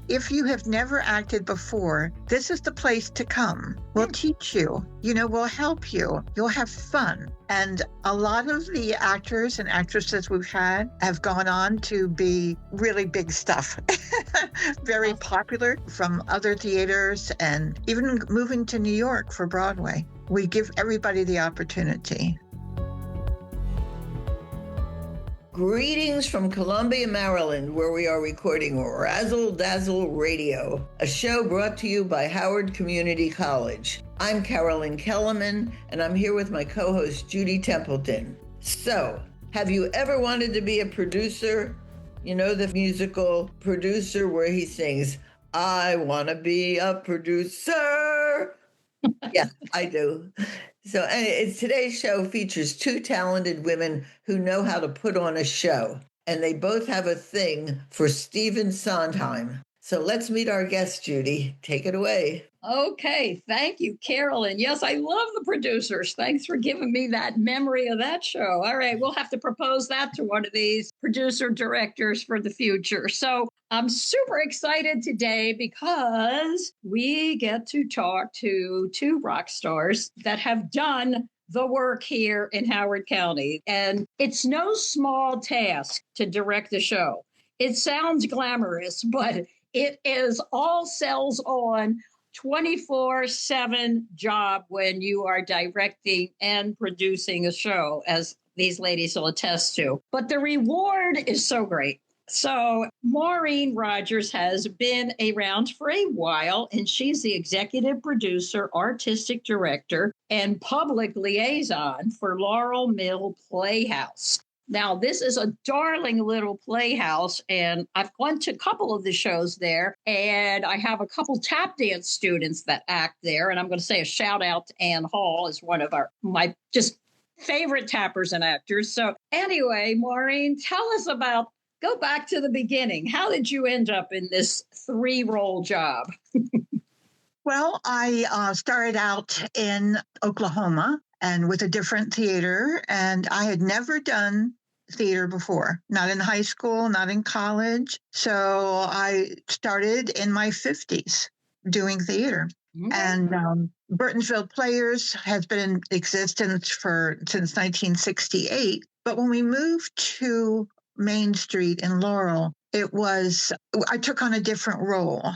if you have never acted before, this is the place to come. We'll teach you, we'll help you. You'll have fun. And a lot of the actors and actresses we've had have gone on to be really big stuff. Very popular from other theaters and even moving to New York for Broadway. We give everybody the opportunity. Greetings from Columbia, Maryland, where we are recording Razzle Dazzle Radio, a show brought to you by Howard Community College. I'm Carolyn Kellerman, and I'm here with my co-host, Judy Templeton. So, have you ever wanted to be a producer? You know the musical Producer where he sings, "I want to be a producer." Yeah, I do. So today's show features two talented women who know how to put on a show, and they both have a thing for Stephen Sondheim. So let's meet our guest, Judy. Take it away. Okay, thank you, Carolyn. Yes, I love the Producers. Thanks for giving me that memory of that show. All right, we'll have to propose that to one of these producer directors for the future. So I'm super excited today because we get to talk to two rock stars that have done the work here in Howard County. And it's no small task to direct the show. It sounds glamorous, but it is all cells on 24/7 job when you are directing and producing a show, as these ladies will attest to. But the reward is so great. So Maureen Rogers has been around for a while, and she's the executive producer, artistic director, and public liaison for Laurel Mill Playhouse. Now, this is a darling little playhouse, and I've gone to a couple of the shows there, and I have a couple tap dance students that act there, and I'm going to say a shout out to Ann Hall as one of my just favorite tappers and actors. So anyway, Maureen, tell us go back to the beginning. How did you end up in this 3-role job? Well, I started out in Oklahoma and with a different theater, and I had never done theater before, not in high school, not in college. So I started in my 50s doing theater. Mm-hmm. And Burtonsville Players has been in existence since 1968. But when we moved to Main Street in Laurel, I took on a different role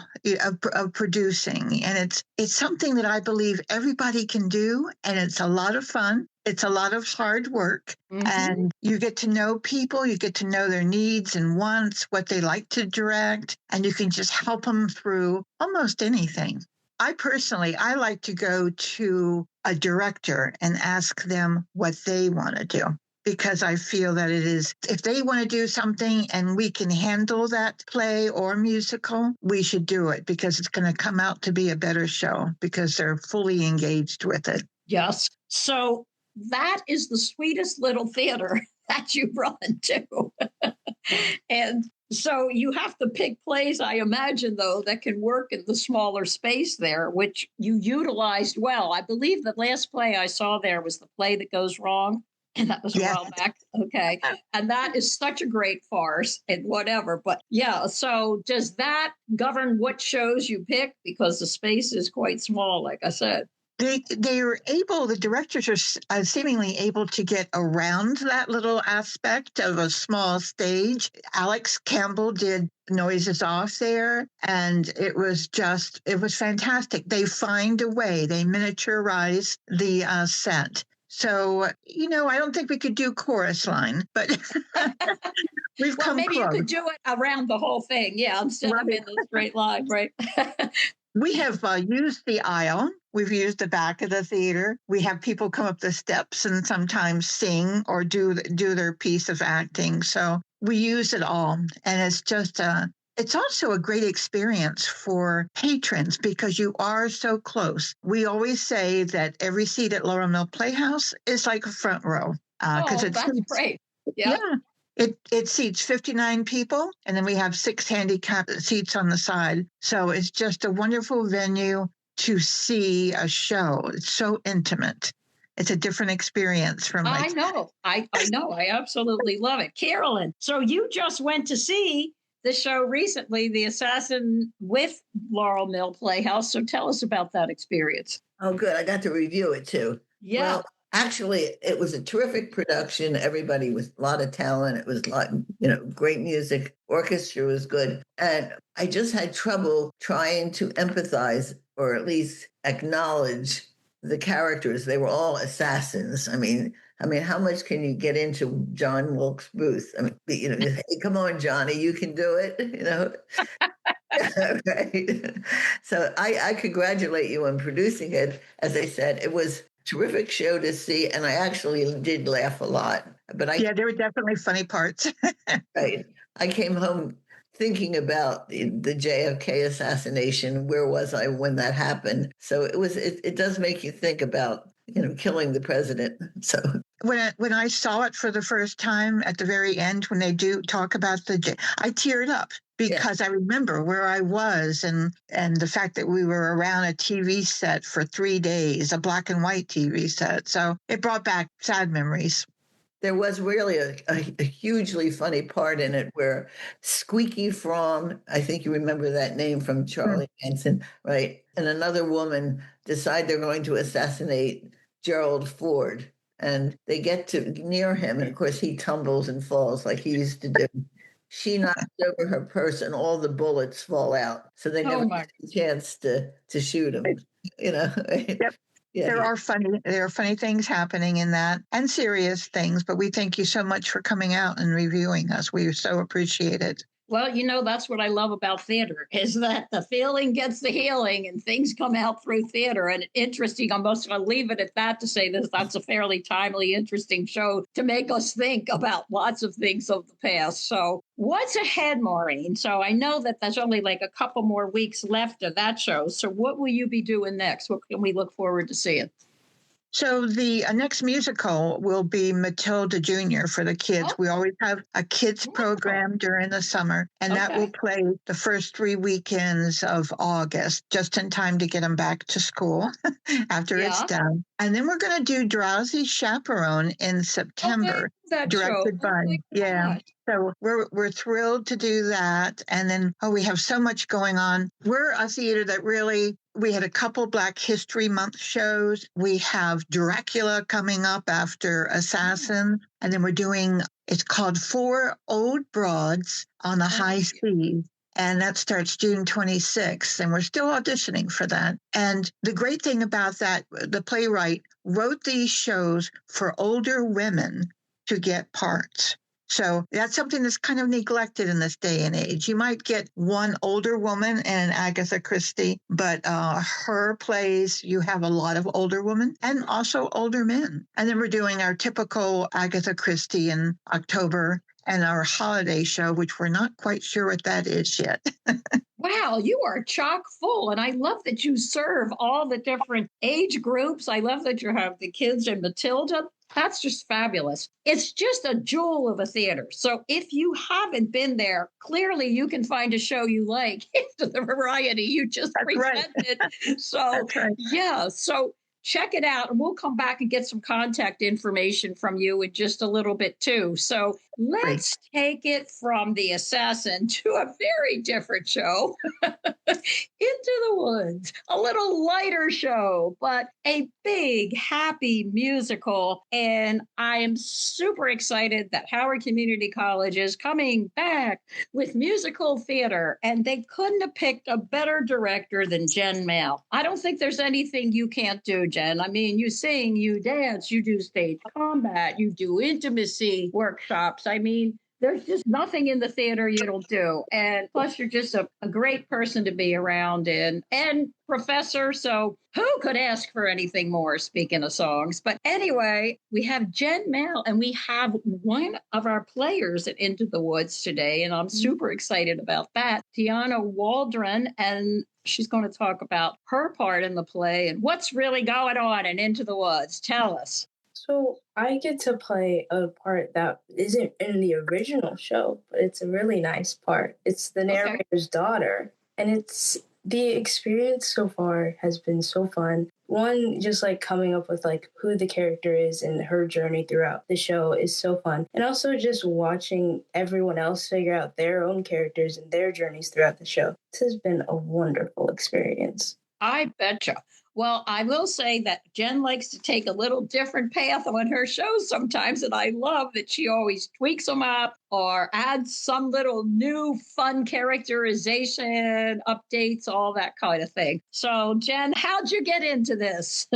of producing, and it's something that I believe everybody can do, and it's a lot of fun. It's a lot of hard work, and you get to know people, you get to know their needs and wants, what they like to direct, and you can just help them through almost anything. I like to go to a director and ask them what they want to do, because I feel that if they want to do something and we can handle that play or musical, we should do it, because it's going to come out to be a better show because they're fully engaged with it. Yes. So that is the sweetest little theater that you run to. And so you have to pick plays, I imagine, though, that can work in the smaller space there, which you utilized well. I believe the last play I saw there was The Play That Goes Wrong. And that was a while back. Okay. And that is such a great farce and whatever. But yeah, so does that govern what shows you pick? Because the space is quite small, like I said. The directors are seemingly able to get around that little aspect of a small stage. Alex Campbell did Noises Off there, and it was fantastic. They find a way. They miniaturize the set. So, I don't think we could do chorus line, but we've come maybe close. You could do it around the whole thing, instead of in the straight line, right? We have used the aisle. We've used the back of the theater. We have people come up the steps and sometimes sing or do their piece of acting. So we use it all, and it's just it's also a great experience for patrons because you are so close. We always say that every seat at Laurel Mill Playhouse is like a front row. That's great. Yeah. It seats 59 people, and then we have 6 handicapped seats on the side. So it's just a wonderful venue to see a show. It's so intimate. It's a different experience from I know. I absolutely love it. Carolyn, so you just went to see the show recently, The Assassin, with Laurel Mill Playhouse. So tell us about that experience. Oh, good. I got to review it too. Yeah. Well, actually, it was a terrific production. Everybody was a lot of talent. It was a lot, great music. Orchestra was good. And I just had trouble trying to empathize or at least acknowledge the characters. They were all assassins. I mean, how much can you get into John Wilkes Booth? I mean, hey, come on, Johnny, you can do it, Right. So I congratulate you on producing it. As I said, it was a terrific show to see, and I actually did laugh a lot. But yeah, there were definitely funny parts. Right. I came home thinking about the JFK assassination. Where was I when that happened? So it does make you think about killing the president. So when I saw it for the first time at the very end, when they do talk about I teared up because I remember where I was and the fact that we were around a TV set for 3 days, a black and white TV set. So it brought back sad memories. There was really a hugely funny part in it where Squeaky Fromm, I think you remember that name from Charlie Manson, right? And another woman decide they're going to assassinate Gerald Ford. And they get to near him, and of course he tumbles and falls like he used to do. She knocks over her purse, and all the bullets fall out. So they never get a chance to shoot him. Yep. Yeah, there are funny things happening in that, and serious things. But we thank you so much for coming out and reviewing us. We so appreciate it. Well, that's what I love about theater, is that the feeling gets the healing and things come out through theater. And interesting, I'm just going to leave it at that to say that's a fairly timely, interesting show to make us think about lots of things of the past. So what's ahead, Maureen? So I know that there's only like a couple more weeks left of that show. So what will you be doing next? What can we look forward to seeing? So the next musical will be Matilda Jr. for the kids. Oh. We always have a kids program during the summer, and that will play the first 3 weekends of August, just in time to get them back to school after it's done. And then we're going to do Drowsy Chaperone in September, directed by So we're thrilled to do that. And then, we have so much going on. We're a theater that we had a couple Black History Month shows. We have Dracula coming up after Assassin. And then we're doing, it's called Four Old Broads on the High Seas. And that starts June 26th. And we're still auditioning for that. And the great thing about that, the playwright wrote these shows for older women to get parts. So that's something that's kind of neglected in this day and age. You might get one older woman and Agatha Christie, but her plays, you have a lot of older women and also older men. And then we're doing our typical Agatha Christie in October and our holiday show, which we're not quite sure what that is yet. Wow, you are chock full. And I love that you serve all the different age groups. I love that you have the kids and Matilda. That's just fabulous. It's just a jewel of a theater. So if you haven't been there, clearly you can find a show you like into the variety you just presented. Right. So, so check it out. And we'll come back and get some contact information from you in just a little bit, too. So let's take it from The Assassin to a very different show, Into the Woods, a little lighter show, but a big, happy musical. And I am super excited that Howard Community College is coming back with musical theater. And they couldn't have picked a better director than Jen Male. I don't think there's anything you can't do, Jen. I mean, you sing, you dance, you do stage combat, you do intimacy workshops. I mean, there's just nothing in the theater you don't do. And plus, you're just a great person to be around and professor. So who could ask for anything more, speaking of songs? But anyway, we have Jen Male, and we have one of our players at Into the Woods today. And I'm super excited about that. Tiyana Waldron, and she's going to talk about her part in the play and what's really going on in Into the Woods. Tell us. So I get to play a part that isn't in the original show, but it's a really nice part. It's the narrator's daughter, and the experience so far has been so fun. One, just like coming up with like who the character is and her journey throughout the show is so fun. And also just watching everyone else figure out their own characters and their journeys throughout the show. This has been a wonderful experience. I betcha. Well, I will say that Jen likes to take a little different path on her shows sometimes, and I love that she always tweaks them up or adds some little new fun characterization, updates, all that kind of thing. So, Jen, how'd you get into this?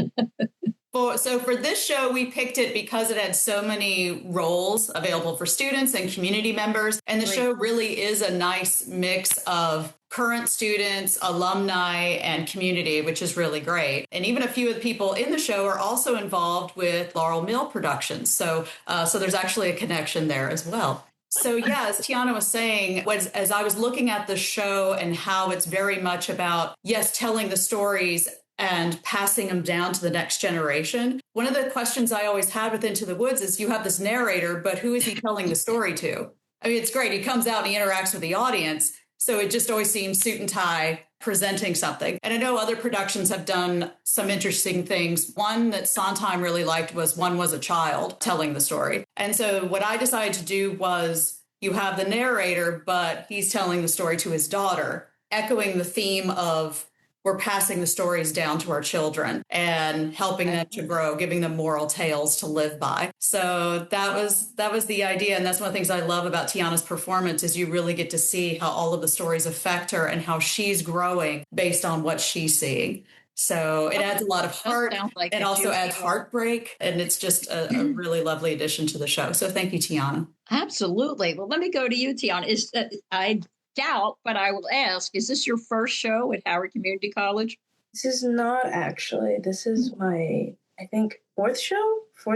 So for this show, we picked it because it had so many roles available for students and community members. And the show really is a nice mix of current students, alumni, and community, which is really great. And even a few of the people in the show are also involved with Laurel Mill Productions. So there's actually a connection there as well. So yeah, as Tiyana was saying, as I was looking at the show and how it's very much about, yes, telling the stories and passing them down to the next generation. One of the questions I always had with Into the Woods is you have this narrator, but who is he telling the story to? I mean, it's great. He comes out and he interacts with the audience. So it just always seems suit and tie presenting something. And I know other productions have done some interesting things. One that Sondheim really liked was One Was a Child telling the story. And so what I decided to do was you have the narrator, but he's telling the story to his daughter, echoing the theme of we're passing the stories down to our children and helping them to grow, giving them moral tales to live by. So that was the idea. And that's one of the things I love about Tiyana's performance is you really get to see how all of the stories affect her and how she's growing based on what she's seeing. So it adds a lot of heart. It also adds heartbreak. And it's just a really lovely addition to the show. So thank you, Tiyana. Absolutely. Well, let me go to you, Tiyana. I doubt, but I will ask, is this your first show at Howard Community College? This is not actually. This is my, I think, fourth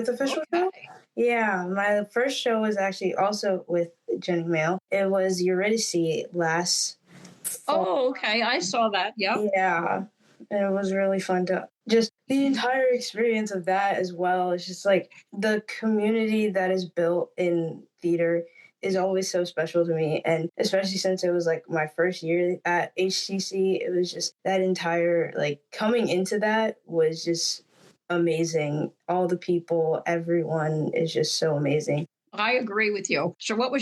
official show. Yeah, my first show was actually also with Jenny Mail. It was Eurydice last fall. Oh, okay. I saw that. Yep. Yeah. And it was really fun to just the entire experience of that as well. It's just like the community that is built in theater is always so special to me. And especially since it was like my first year at HCC, it was just that entire, like coming into that was just amazing. All the people, everyone is just so amazing. I agree with you. So what were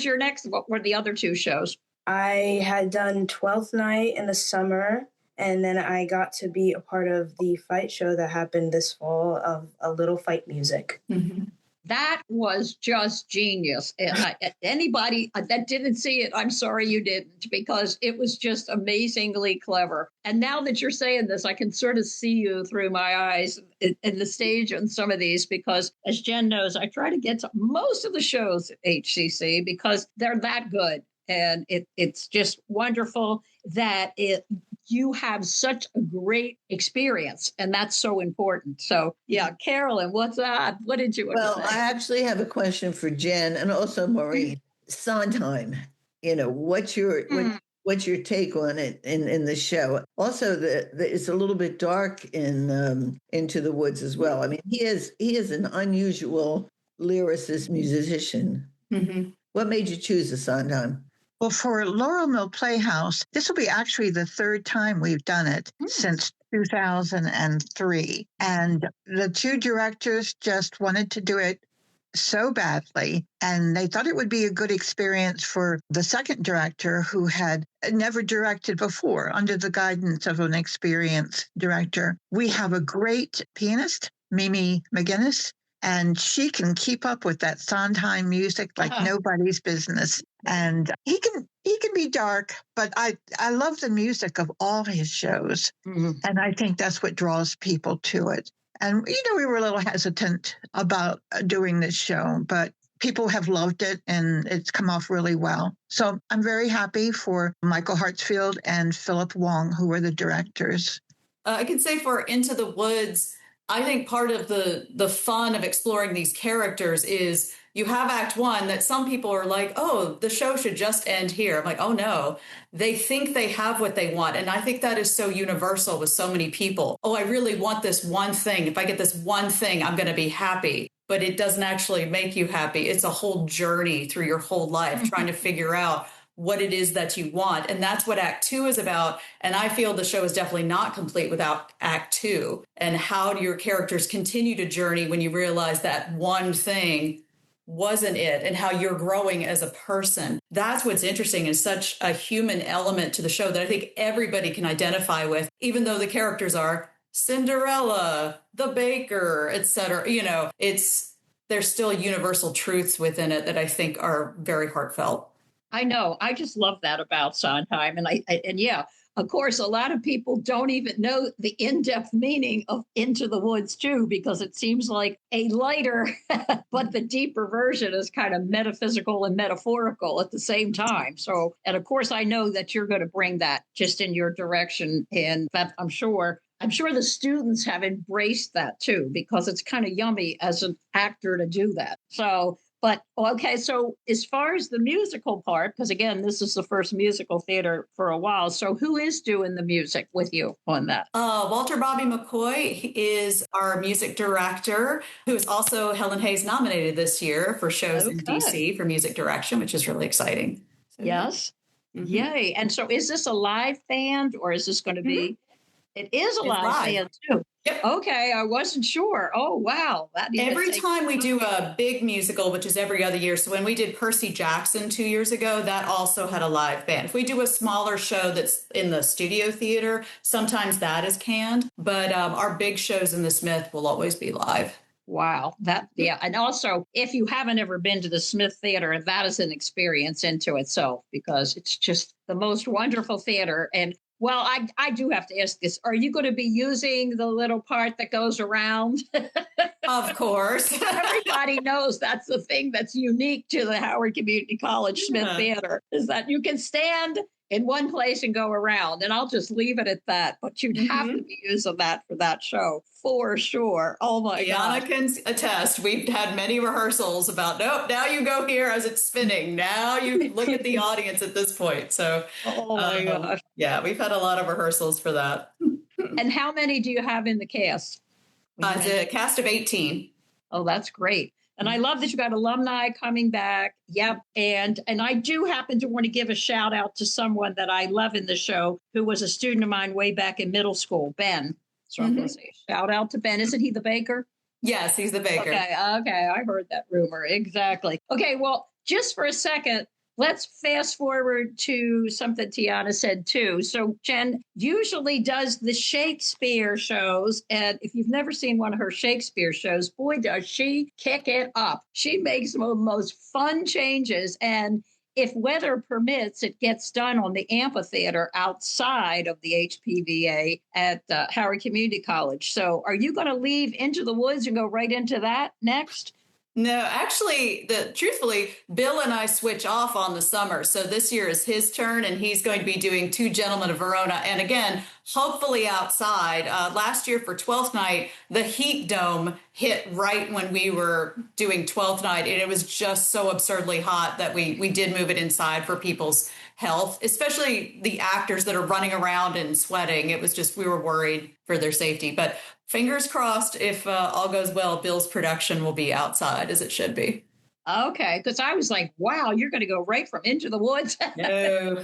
the other two shows? I had done 12th Night in the summer, and then I got to be a part of the fight show that happened this fall of A Little Fight Music. Mm-hmm. That was just genius. Anybody that didn't see it, I'm sorry you didn't, because it was just amazingly clever. And now that you're saying this, I can sort of see you through my eyes in the stage on some of these, because as Jen knows, I try to get to most of the shows at HCC because they're that good. And it's just wonderful that you have such a great experience, and that's so important. So, yeah, Carolyn, what's that? What did you want to say? I actually have a question for Jen and also Maureen. Sondheim, what's your take on it in the show? Also, it's a little bit dark in Into the Woods as well. I mean, he is an unusual lyricist musician. Mm-hmm. What made you choose the Sondheim? Well, for Laurel Mill Playhouse, this will be actually the third time we've done it since 2003. And the two directors just wanted to do it so badly. And they thought it would be a good experience for the second director who had never directed before under the guidance of an experienced director. We have a great pianist, Mimi McGinnis, and she can keep up with that Sondheim music like nobody's business. And he can be dark, but I love the music of all his shows. Mm-hmm. And I think that's what draws people to it. And, we were a little hesitant about doing this show, but people have loved it and it's come off really well. So I'm very happy for Michael Hartsfield and Philip Wong, who were the directors. I can say for Into the Woods, I think part of the fun of exploring these characters is you have Act One that some people are like, oh, the show should just end here. I'm like, oh, no, they think they have what they want. And I think that is so universal with so many people. Oh, I really want this one thing. If I get this one thing, I'm going to be happy. But it doesn't actually make you happy. It's a whole journey through your whole life trying to figure out what it is that you want. And that's what Act Two is about. And I feel the show is definitely not complete without Act 2? And how do your characters continue to journey when you realize that one thing wasn't it, and how you're growing as a person? That's what's interesting, is such a human element to the show that I think everybody can identify with, even though the characters are Cinderella, the baker, etc. You know, there's still universal truths within it that I think are very heartfelt. I know. I just love that about Sondheim. And yeah, of course, a lot of people don't even know the in-depth meaning of Into the Woods too, because it seems like a lighter, but the deeper version is kind of metaphysical and metaphorical at the same time. So, and of course, I know that you're going to bring that just in your direction. And that I'm sure the students have embraced that too, because it's kind of yummy as an actor to do that. So, but okay, so as far as the musical part, because again, this is the first musical theater for a while. So who is doing the music with you on that? Walter Bobby McCoy is our music director, who is also Helen Hayes nominated this year for shows in DC for music direction, which is really exciting. So, yes. Mm-hmm. Yay. And so is this a live band, or is this going to be? It is a live band too. Yep. Okay, I wasn't sure. Oh, wow. Every time we do a big musical, which is every other year. So when we did Percy Jackson 2 years ago, that also had a live band. If we do a smaller show that's in the studio theater, sometimes that is canned. But our big shows in the Smith will always be live. Wow. Yeah. And also, if you haven't ever been to the Smith Theater, that is an experience into itself, because it's just the most wonderful theater. And well, I do have to ask this. Are you going to be using the little part that goes around? Of course. Everybody knows that's the thing that's unique to the Howard Community College Smith Theater, is that you can stand in one place and go around. And I'll just leave it at that. But you'd have to be using that for that show, for sure. Oh, my God. Tiyana can attest. We've had many rehearsals about, nope, now you go here as it's spinning. Now you look at the audience at this point. So, oh, my gosh. Yeah, we've had a lot of rehearsals for that. And how many do you have in the cast? It's a cast of 18. Oh, that's great. And I love that you got alumni coming back. Yep. And I do happen to want to give a shout out to someone that I love in the show, who was a student of mine way back in middle school, Ben. So I'm going to say shout out to Ben. Isn't he the baker? Yes, he's the baker. Okay. I heard that rumor. Exactly. Okay. Well, just for a second, let's fast forward to something Tiyana said too. So Jen usually does the Shakespeare shows. And if you've never seen one of her Shakespeare shows, boy, does she kick it up. She makes the most fun changes. And if weather permits, it gets done on the amphitheater outside of the HPVA at Howard Community College. So are you going to leave Into the Woods and go right into that next? No, actually, truthfully, Bill and I switch off on the summer. So this year is his turn, and he's going to be doing Two Gentlemen of Verona. And again, hopefully outside. Last year for 12th night, the heat dome hit right when we were doing 12th night. And it was just so absurdly hot that we did move it inside for people's health, especially the actors that are running around and sweating. It was just, we were worried for their safety. But fingers crossed, if all goes well, Bill's production will be outside as it should be. Okay, because I was like, wow, you're going to go right from Into the Woods. No.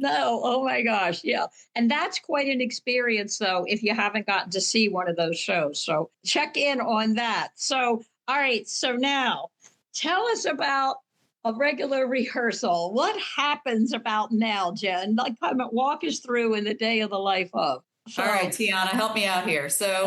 No, oh my gosh, yeah. And that's quite an experience, though, if you haven't gotten to see one of those shows. So check in on that. So, all right, so now tell us about a regular rehearsal. What happens about now, Jen? Like, walk us through in the day of the life of. So, all right, Tiyana, help me out here. So,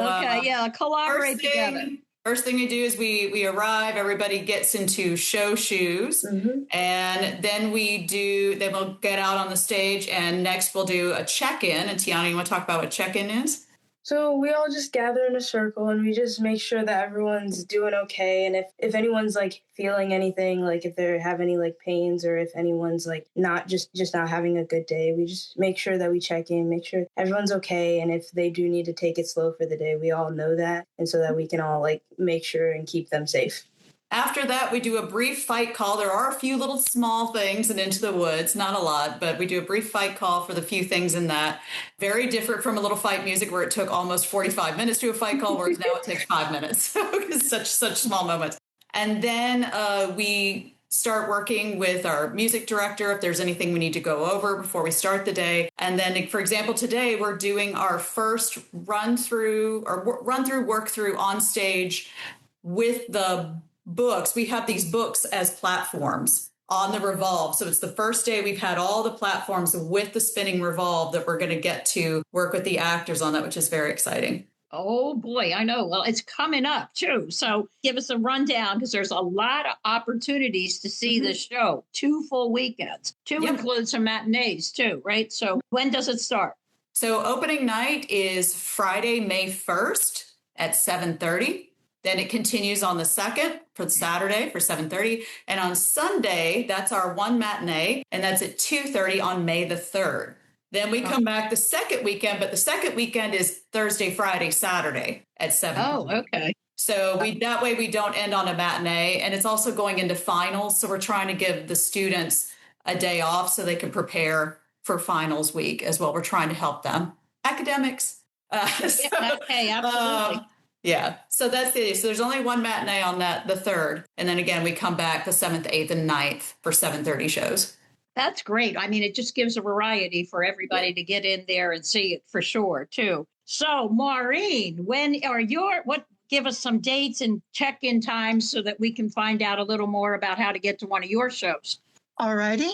collaborate together. First thing we do is we arrive, everybody gets into show shoes, and then we'll get out on the stage, and next we'll do a check-in. And Tiyana, you want to talk about what check-in is? So we all just gather in a circle and we just make sure that everyone's doing okay. And if anyone's like feeling anything, like if they have any like pains, or if anyone's like not just not having a good day, we just make sure that we check in, make sure everyone's okay. And if they do need to take it slow for the day, we all know that. And so that we can all like make sure and keep them safe. After that, we do a brief fight call. There are a few little small things in Into the Woods, not a lot, but we do a brief fight call for the few things in that. Very different from a little fight music where it took almost 45 minutes to a fight call, whereas now it takes 5 minutes. It's such small moments. And then we start working with our music director if there's anything we need to go over before we start the day. And then, for example, today we're doing our first run through work through on stage with the books. We have these books as platforms on the revolve. So it's the first day we've had all the platforms with the spinning revolve that we're going to get to work with the actors on that, which is very exciting. Oh boy, I know. Well, it's coming up too. So give us a rundown because there's a lot of opportunities to see the show. 2 full weekends. 2 include some matinees too, right? So when does it start? So opening night is Friday, May 1st at 7:30. Then it continues on the 2nd for Saturday for 7:30. And on Sunday, that's our one matinee, and that's at 2:30 on May the 3rd. Then we come back the second weekend, but the second weekend is Thursday, Friday, Saturday at 7. Oh, okay. So that way we don't end on a matinee, and it's also going into finals. So we're trying to give the students a day off so they can prepare for finals week as well. We're trying to help them. Academics. Okay, absolutely. Yeah. So that's it. So there's only one matinee on the 3rd. And then again, we come back the 7th, 8th, and 9th for 7:30 shows. That's great. I mean, it just gives a variety for everybody to get in there and see it for sure, too. So, Maureen, give us some dates and check-in times so that we can find out a little more about how to get to one of your shows. All righty.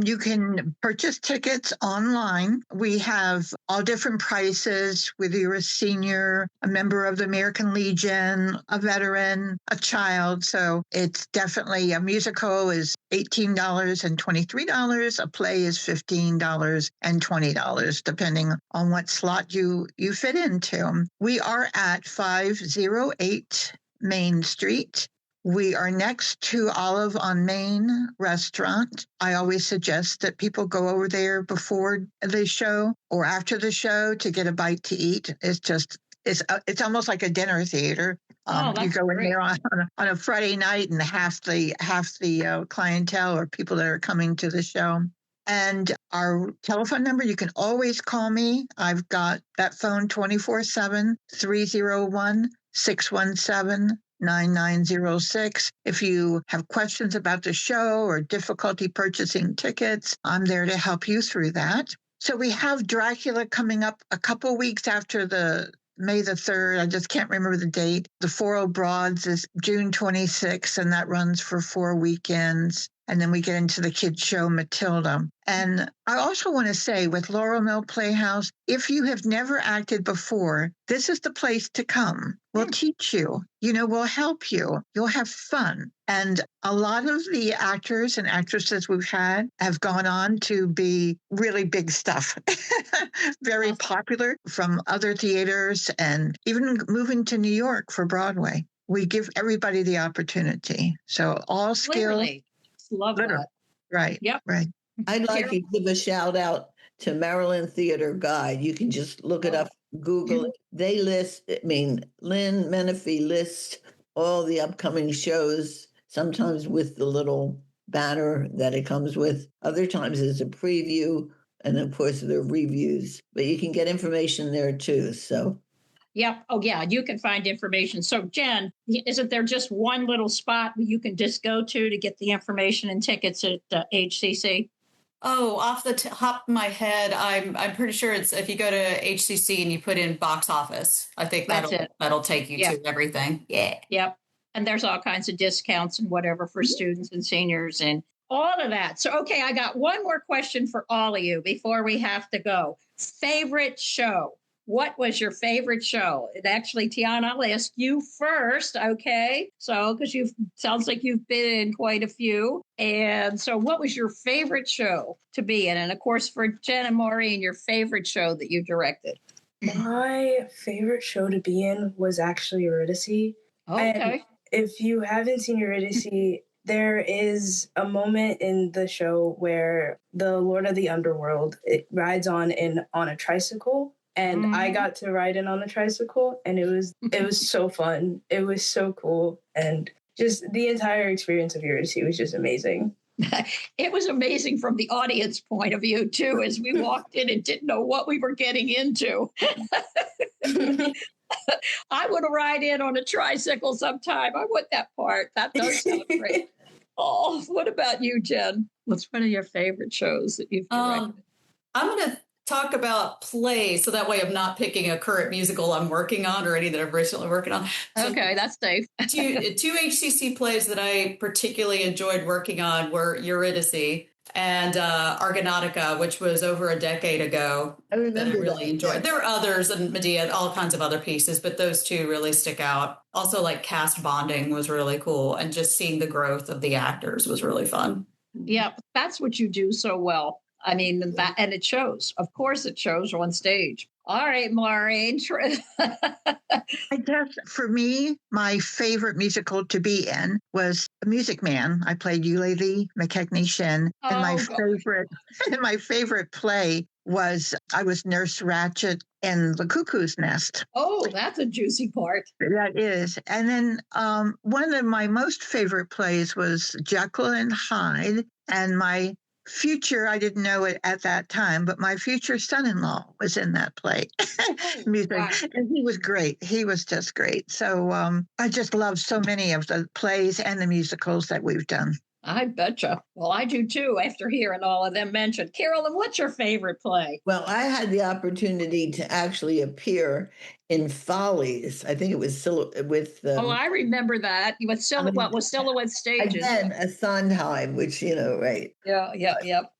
You can purchase tickets online. We have all different prices, whether you're a senior, a member of the American Legion, a veteran, a child. So it's definitely a musical is $18 and $23. A play is $15 and $20, depending on what slot you fit into. We are at 508 Main Street. We are next to Olive on Main restaurant. I always suggest that people go over there before the show or after the show to get a bite to eat. It's almost like a dinner theater. You go in there on a Friday night, and half the clientele are people that are coming to the show. And our telephone number, you can always call me. I've got that phone 24/7, 301-617-9906. If you have questions about the show or difficulty purchasing tickets, I'm there to help you through that. So we have Dracula coming up a couple weeks after the May the 3rd. I just can't remember the date. The 40 Broads is June 26th, and that runs for 4 weekends. And then we get into the kids' show, Matilda. And I also want to say with Laurel Mill Playhouse, if you have never acted before, this is the place to come. We'll teach you, we'll help you. You'll have fun. And a lot of the actors and actresses we've had have gone on to be really big stuff, very popular from other theaters and even moving to New York for Broadway. We give everybody the opportunity. So all skills. Literally. Love that. Right. Yep. Right. I'd like to give a shout out to Maryland Theater Guide. You can just look it up, Google it. They list, Lynn Menifee lists all the upcoming shows, sometimes with the little banner that it comes with. Other times it's a preview, and of course there are reviews. But you can get information there too. So. Yep. Oh, yeah. You can find information. So, Jen, isn't there just one little spot you can just go to get the information and tickets at HCC? Oh, off the top of my head, I'm pretty sure it's if you go to HCC and you put in box office. I think that'll take you to everything. Yeah. Yep. And there's all kinds of discounts and whatever for students and seniors and all of that. So, okay, I got one more question for all of you before we have to go. Favorite show? What was your favorite show? And actually, Tiyana, I'll ask you first, okay? So, because sounds like you've been in quite a few. And so what was your favorite show to be in? And of course, for Jen and Maureen, your favorite show that you directed? My favorite show to be in was actually Eurydice. Okay. And if you haven't seen Eurydice, there is a moment in the show where the Lord of the Underworld rides on a tricycle. And I got to ride in on the tricycle, and it was so fun. It was so cool. And just the entire experience of Eurydice was just amazing. It was amazing from the audience point of view, too, as we walked in and didn't know what we were getting into. I want to ride in on a tricycle sometime. I want that part. That does sound great. Oh, what about you, Jen? What's one of your favorite shows that you've directed? I'm going to talk about plays, so that way I'm not picking a current musical I'm working on or any that I'm recently working on. So Okay, that's safe. two HCC plays that I particularly enjoyed working on were Eurydice and Argonautica, which was over a decade ago. I remember that I really enjoyed. Yeah. There are others, and Medea, all kinds of other pieces, but those two really stick out. Also, like cast bonding was really cool, and just seeing the growth of the actors was really fun. Yeah, that's what you do so well. I mean, that, and it shows. Of course, it shows on stage. All right, Maureen. I guess for me, my favorite musical to be in was Music Man. I played Eulalie McKechnie Shin, and my favorite play was I was Nurse Ratched in The Cuckoo's Nest. Oh, that's a juicy part. That is. And then one of my most favorite plays was Jekyll and Hyde, and my future, I didn't know it at that time, but my future son-in-law was in that play. Music. Wow. And he was great. He was just great. So I just love so many of the plays and the musicals that we've done. I betcha. Well, I do too, after hearing all of them mentioned. Carolyn, what's your favorite play? Well, I had the opportunity to actually appear in Follies. I think it was with. Oh, I remember that. With Silhouette Stages. Again, a Sondheim, which, right. Yeah,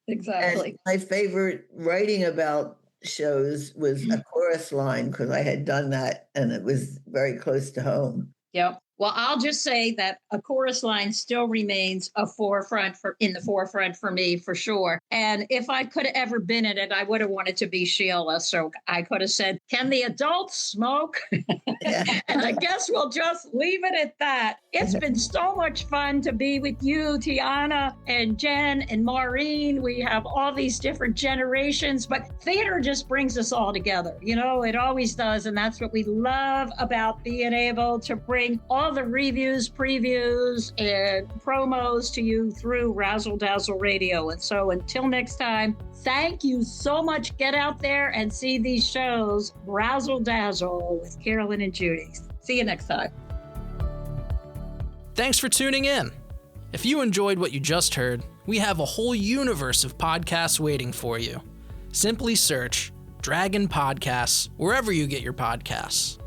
exactly. And my favorite writing about shows was A Chorus Line, because I had done that and it was very close to home. Yep. Well, I'll just say that A Chorus Line still remains in the forefront for me, for sure. And if I could have ever been in it, I would have wanted to be Sheila. So I could have said, "Can the adults smoke?" Yeah. And I guess we'll just leave it at that. It's been so much fun to be with you, Tiyana and Jen and Maureen. We have all these different generations, but theater just brings us all together. It always does. And that's what we love about being able to bring all the reviews, previews, and promos to you through Razzle Dazzle Radio. And so until next time, thank you so much. Get out there and see these shows, Razzle Dazzle with Carolyn and Judy. See you next time. Thanks for tuning in. If you enjoyed what you just heard, we have a whole universe of podcasts waiting for you. Simply search Dragon Podcasts wherever you get your podcasts.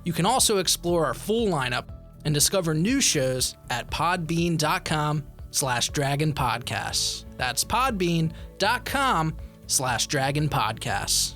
You can also explore our full lineup and discover new shows at podbean.com/dragonpodcasts. That's podbean.com/dragonpodcasts.